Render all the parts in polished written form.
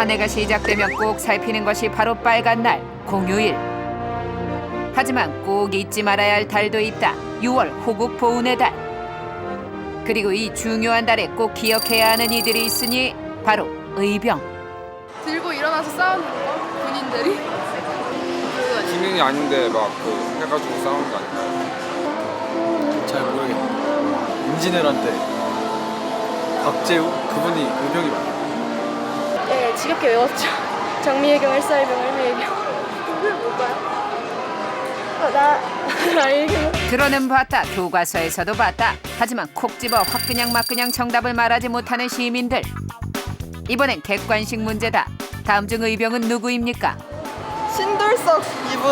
한 해가 시작되면 꼭 살피는 것이 바로 빨간 날, 공휴일. 하지만 꼭 잊지 말아야 할 달도 있다. 6월 호국 보훈의 달. 그리고 이 중요한 달에 꼭 기억해야 하는 이들이 있으니 바로 의병. 들고 일어나서 싸우는 거? 군인들이? 군인이 아닌데 막 해가지고 싸우는 거 아닌가요? 잘 모르겠네. 임진왜란 때 박재우 그분이 의병이 맞아요. 네, 지겹게 외웠죠. 정미해경, 일사일병, 을미해경. 그게 뭘까요? 나 알겠어. 들어는 봤다, 교과서에서도 봤다. 하지만 콕 집어 화그냥 막그냥 정답을 말하지 못하는 시민들. 이번엔 객관식 문제다. 다음 중 의병은 누구입니까? 신돌석 이분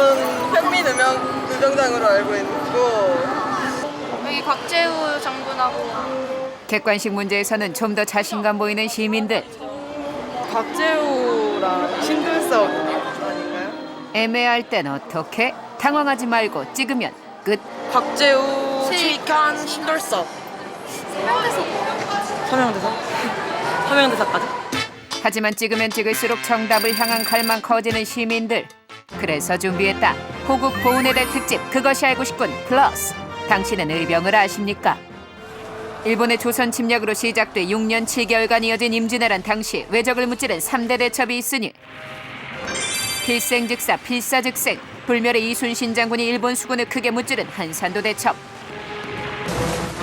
현민의명 의병장으로 알고 있고 여기 곽재우 장군하고 객관식 문제에서는 좀 더 자신감 보이는 시민들. 박재우랑 신돌석 아닌가요? 애매할 땐 어떻게? 당황하지 말고 찍으면 끝. 박재우, 최익현, 신돌석 서명대사? 서명대사까지? 하지만 찍으면 찍을수록 정답을 향한 갈망 커지는 시민들. 그래서 준비했다. 호국 보훈의 달 특집 그것이 알고 싶군 플러스. 당신은 의병을 아십니까? 일본의 조선 침략으로 시작돼 6년 7개월간 이어진 임진왜란 당시 왜적을 무찌른 3대 대첩이 있으니 필생즉사 필사즉생. 불멸의 이순신 장군이 일본 수군을 크게 무찌른 한산도 대첩.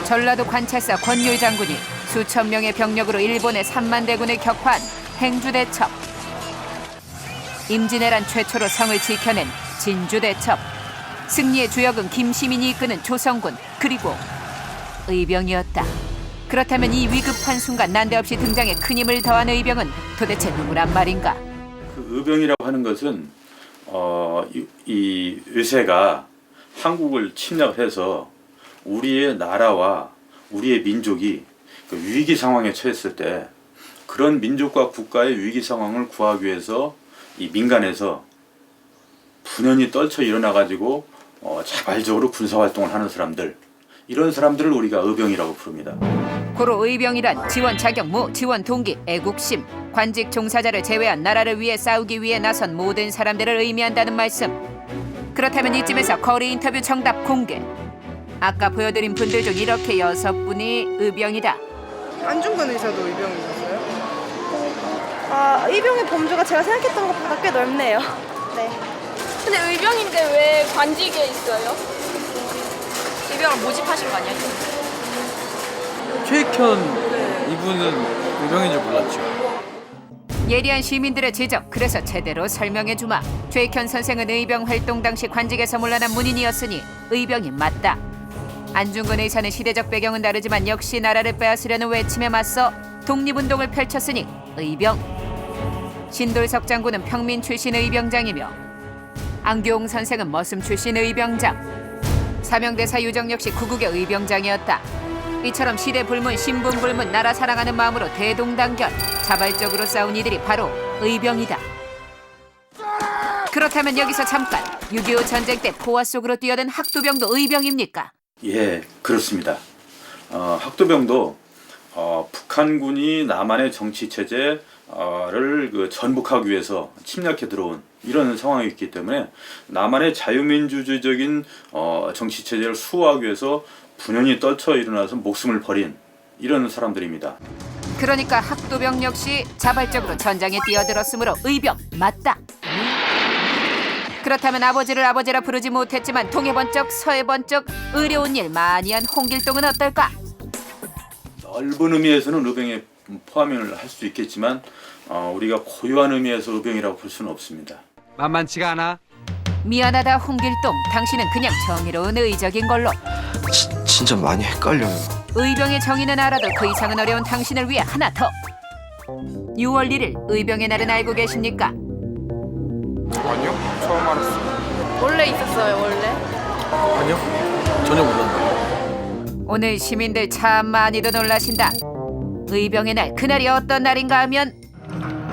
전라도 관찰사 권율 장군이 수천 명의 병력으로 일본의 3만 대군을 격파한 행주 대첩. 임진왜란 최초로 성을 지켜낸 진주 대첩. 승리의 주역은 김시민이 이끄는 조선군 그리고 의병이었다. 그렇다면 이 위급한 순간 난데없이 등장해 큰 힘을 더한 의병은 도대체 누구란 말인가? 그 의병이라고 하는 것은 이 외세가 한국을 침략해서 우리의 나라와 우리의 민족이 그 위기 상황에 처했을 때 그런 민족과 국가의 위기 상황을 구하기 위해서 이 민간에서 분연히 떨쳐 일어나 가지고 자발적으로 군사 활동을 하는 사람들, 이런 사람들을 우리가 의병이라고 부릅니다. 고로 의병이란 지원 자격무, 지원 동기, 애국심, 관직 종사자를 제외한 나라를 위해 싸우기 위해 나선 모든 사람들을 의미한다는 말씀. 그렇다면 이쯤에서 거리 인터뷰 정답 공개. 아까 보여드린 분들 중 이렇게 6분이 의병이다. 안중근 의사도 의병이셨어요? 의병의 범주가 제가 생각했던 것보다 꽤 넓네요. 네. 근데 의병인데 왜 관직에 있어요? 의병을 모집하신 거 아니야? 최익현 이분은 의병인 줄 몰랐죠. 예리한 시민들의 지적, 그래서 제대로 설명해주마. 최익현 선생은 의병 활동 당시 관직에서 물러난 문인이었으니 의병이 맞다. 안중근 의사는 시대적 배경은 다르지만 역시 나라를 빼앗으려는 외침에 맞서 독립운동을 펼쳤으니 의병. 신돌석 장군은 평민 출신 의병장이며 안교홍 선생은 머슴 출신 의병장. 사명대사 유정 역시 구국의 의병장이었다. 이처럼 시대 불문, 신분 불문, 나라 사랑하는 마음으로 대동단결, 자발적으로 싸운 이들이 바로 의병이다. 그렇다면 여기서 잠깐, 6.25 전쟁 때 포화 속으로 뛰어든 학도병도 의병입니까? 예, 그렇습니다. 학도병도 북한군이 남한의 정치 체제를 전복하기 위해서 침략해 들어온 이런 상황이었기 때문에 남한의 자유민주주의적인 정치 체제를 수호하기 위해서 분연히 떨쳐 일어나서 목숨을 버린 이런 사람들입니다. 그러니까 학도병 역시 자발적으로 전장에 뛰어들었으므로 의병 맞다. 그렇다면 아버지를 아버지라 부르지 못했지만 동해번쩍 서해번쩍 의려운 일 많이 한 홍길동은 어떨까? 넓은 의미에서는 의병에 포함을 할 수 있겠지만 우리가 고유한 의미에서 의병이라고 볼 수는 없습니다. 만만치가 않아. 미안하다 홍길동, 당신은 그냥 정의로운 의적인 걸로. 진짜 많이 헷갈려요. 의병의 정의는 알아도 그 이상은 어려운 당신을 위해 하나 더. 6월 1일 의병의 날은 알고 계십니까? 아니요? 처음 알았어요. 원래 있었어요, 원래? 아니요? 전혀 몰랐네요. 오늘 시민들 참 많이도 놀라신다. 의병의 날, 그날이 어떤 날인가 하면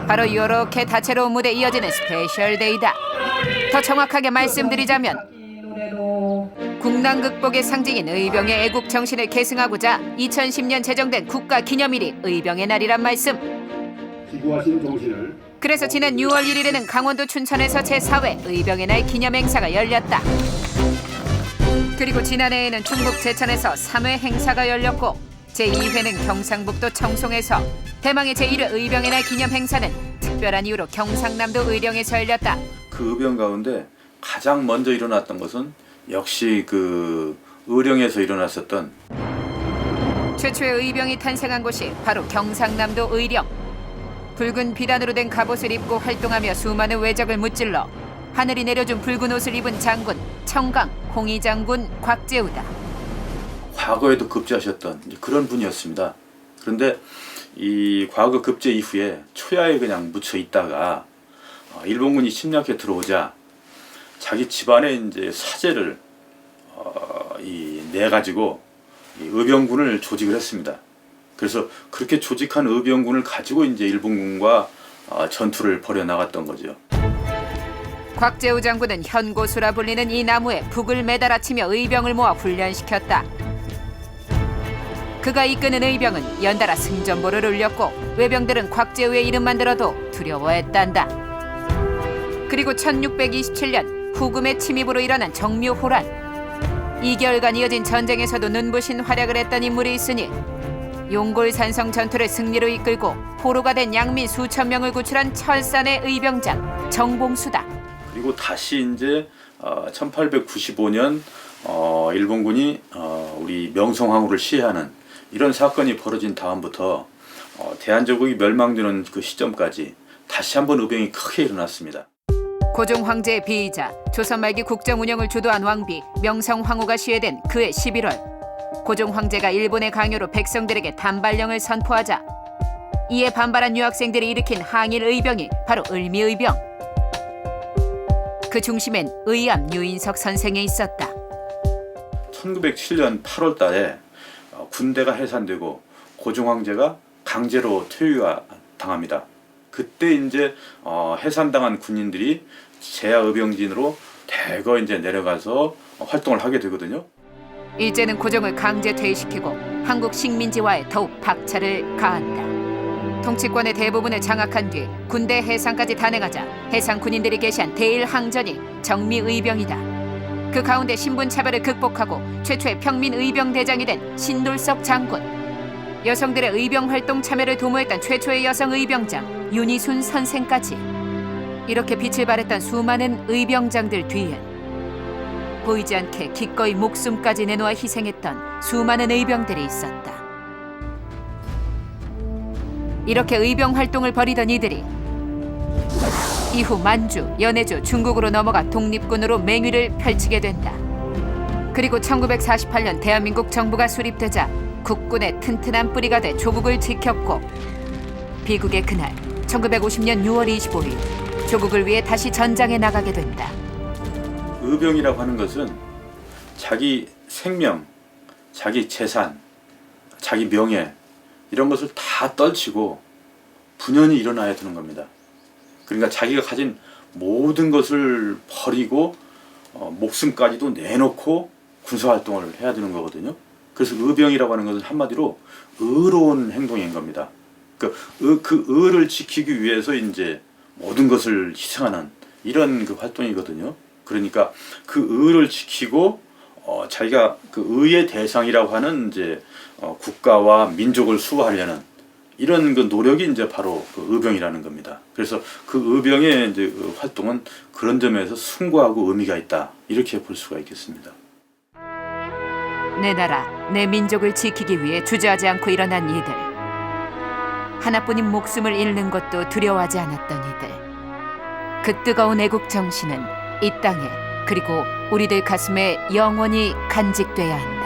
바로 이렇게 다채로운 무대에 이어지는 스페셜 데이다. 더 정확하게 말씀드리자면 국난 극복의 상징인 의병의 애국 정신을 계승하고자 2010년 제정된 국가기념일이 의병의 날이란 말씀. 기부하신 정신을 그래서 지난 6월 1일에는 강원도 춘천에서 제4회 의병의 날 기념 행사가 열렸다. 그리고 지난해에는 충북 제천에서 3회 행사가 열렸고 제2회는 경상북도 청송에서 대망의 제1회 의병의 날 기념 행사는 특별한 이유로 경상남도 의령에서 열렸다. 그 의병 가운데 가장 먼저 일어났던 것은 역시 그 의령에서 일어났었던 최초의 의병이 탄생한 곳이 바로 경상남도 의령. 붉은 비단으로 된 갑옷을 입고 활동하며 수많은 외적을 무찔러 하늘이 내려준 붉은 옷을 입은 장군 청강 홍위 장군 곽재우다. 과거에도 급제하셨던 그런 분이었습니다. 그런데 이 과거 급제 이후에 초야에 그냥 묻혀 있다가 일본군이 침략해 들어오자 자기 집안의 이제 사제를 내 가지고 의병군을 조직을 했습니다. 그래서 그렇게 조직한 의병군을 가지고 이제 일본군과 전투를 벌여 나갔던 거죠. 곽재우 장군은 현고수라 불리는 이 나무에 북을 매달아치며 의병을 모아 훈련시켰다. 그가 이끄는 의병은 연달아 승전보를 울렸고 외병들은 곽재우의 이름만 들어도 두려워했단다. 그리고 1627년 후금의 침입으로 일어난 정묘호란. 2개월간 이어진 전쟁에서도 눈부신 활약을 했던 인물이 있으니 용골산성 전투를 승리로 이끌고 포로가 된 양민 수천 명을 구출한 철산의 의병장 정봉수다. 그리고 다시 이제 1895년 일본군이 우리 명성황후를 시해하는 이런 사건이 벌어진 다음부터 대한제국이 멸망되는 그 시점까지 다시 한번 의병이 크게 일어났습니다. 고종 황제의 비이자 조선 말기 국정 운영을 주도한 왕비 명성황후가 시해된 그해 11월 고종 황제가 일본의 강요로 백성들에게 단발령을 선포하자 이에 반발한 유학생들이 일으킨 항일 의병이 바로 을미의병. 그 중심엔 의암 유인석 선생이 있었다. 1907년 8월 달에 군대가 해산되고 고종 황제가 강제로 퇴위가 당합니다. 그때 이제 해산당한 군인들이 제야 의병진으로 대거 이제 내려가서 활동을 하게 되거든요. 일제는 고종을 강제 퇴위시키고 한국 식민지화에 더욱 박차를 가한다. 통치권의 대부분을 장악한 뒤 군대 해상까지 단행하자 해상 군인들이 개시한 대일항전이 정미의병이다. 그 가운데 신분 차별을 극복하고 최초의 평민 의병 대장이 된 신돌석 장군. 여성들의 의병 활동 참여를 도모했던 최초의 여성 의병장 윤희순 선생까지. 이렇게 빛을 발했던 수많은 의병장들 뒤엔 보이지 않게 기꺼이 목숨까지 내놓아 희생했던 수많은 의병들이 있었다. 이렇게 의병 활동을 벌이던 이들이 이후 만주, 연해주, 중국으로 넘어가 독립군으로 맹위를 펼치게 된다. 그리고 1948년 대한민국 정부가 수립되자 국군의 튼튼한 뿌리가 돼 조국을 지켰고 비극의 그날 1950년 6월 25일 조국을 위해 다시 전장에 나가게 된다. 의병이라고 하는 것은 자기 생명, 자기 재산, 자기 명예 이런 것을 다 떨치고 분연히 일어나야 되는 겁니다. 그러니까 자기가 가진 모든 것을 버리고 목숨까지도 내놓고 군사활동을 해야 되는 거거든요. 그래서 의병이라고 하는 것은 한마디로 의로운 행동인 겁니다. 그 의를 지키기 위해서 이제 모든 것을 희생하는 이런 그 활동이거든요. 그러니까 그 의를 지키고 자기가 그 의의 대상이라고 하는 이제 국가와 민족을 수호하려는 이런 그 노력이 이제 바로 그 의병이라는 겁니다. 그래서 그 의병의 이제 그 활동은 그런 점에서 숭고하고 의미가 있다 이렇게 볼 수가 있겠습니다. 내 나라, 내 민족을 지키기 위해 주저하지 않고 일어난 이들. 하나뿐인 목숨을 잃는 것도 두려워하지 않았던 이들. 그 뜨거운 애국 정신은 이 땅에 그리고 우리들 가슴에 영원히 간직돼야 한다.